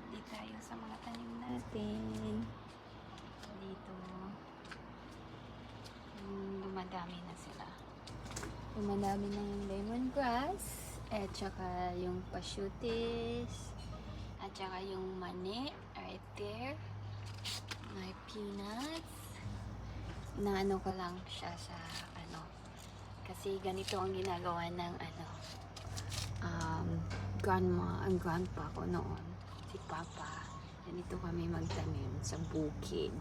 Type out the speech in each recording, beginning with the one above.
update tayo sa mga tanim natin. Dito, dumadami na sila. Dumadami na yung lemongrass, at saka yung pashutis, at saka yung mani, right there. May peanuts. Inaano ko lang siya sa kasi ganito ang ginagawa ng grandpa ko noon, si Papa. Ganito kami magtanim sa bukid.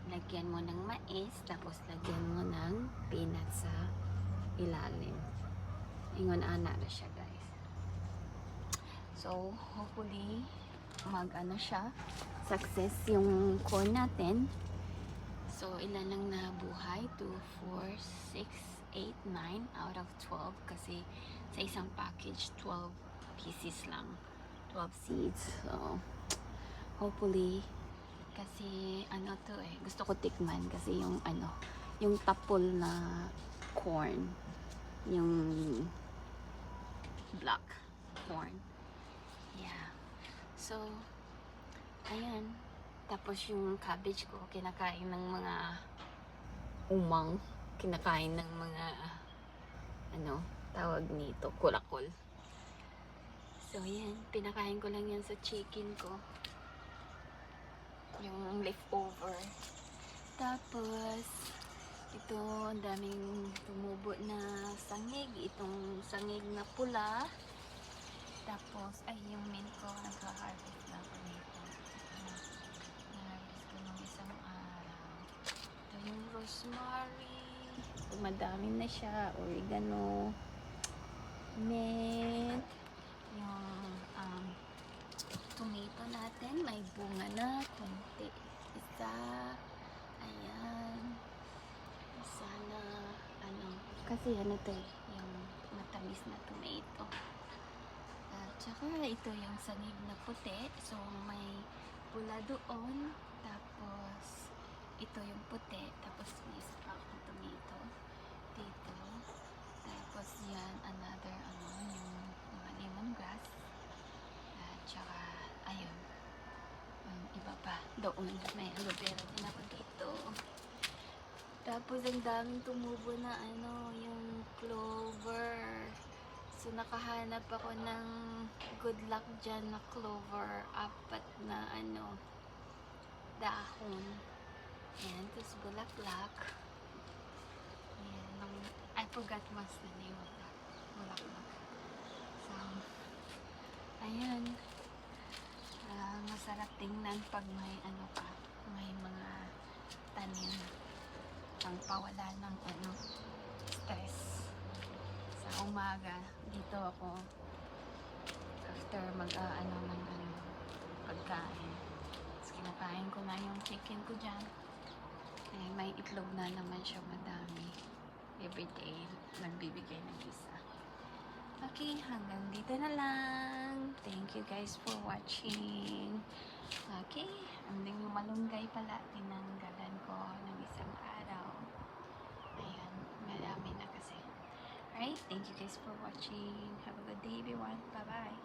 Lagyan mo ng mais, tapos lagyan mo ng peanuts sa ilalim. Ingon ana na siya, guys. So, hopefully, siya, success yung corn natin. So, ilan lang nabuhay? 2, 4, 6, 8, 9 out of 12. Kasi sa isang package, 12 pieces lang. 12 seeds. So, hopefully, kasi gusto ko tikman kasi yung yung tapol na corn. Yung black corn. Yeah. So, ayan. Tapos yung cabbage ko, kinakain ng mga umang. Kinakain ng mga, tawag nito, kulakol. So, yan. Pinakain ko lang yan sa chicken ko. Yung leftover. Tapos, ito, ang daming tumubo na sangig. Itong sangig na pula. Tapos, yung mint ko, nagka-harvest na ako nito. Na-harvest ko nung isang araw. Ito yung rosemary. Madami na siya. Oregano. Mint. Yung tomato natin. May bunga na. Kunti. Isa. Ayan. Sana, kasi to yung matamis na tomato. At saka ito yung sangig na puti. So, may pula doon. Tapos, ito yung puti. Tapos, may isa pa akong tomato dito. Tapos, yan, another, yung mga lemongrass. At saka, ayun. Iba pa. Doon, may aloe vera din ako dito. Tapos, ang daming tumubo na, yung clover. So, nakahanap ako ng good luck dyan na clover. 4 na, dahon. Ayan, tapos bulaklak. Ayan, I forgot what's the name of that. Bulaklak. So, ayan. Masarap tingnan pag may, may mga tanim. Ang pawala ng, stress. Sa umaga, dito ako after ng pagkain. Tapos kinakain ko na yung chicken ko dyan. May itlog na naman siya madami. Everyday, nagbibigay ng isa. Okay, hanggang dito na lang. Thank you guys for watching. Okay, anding yung malunggay pala, tinanggalan ko ng isang araw. Ayan, marami na kasi. Alright, thank you guys for watching. Have a good day everyone. Bye-bye.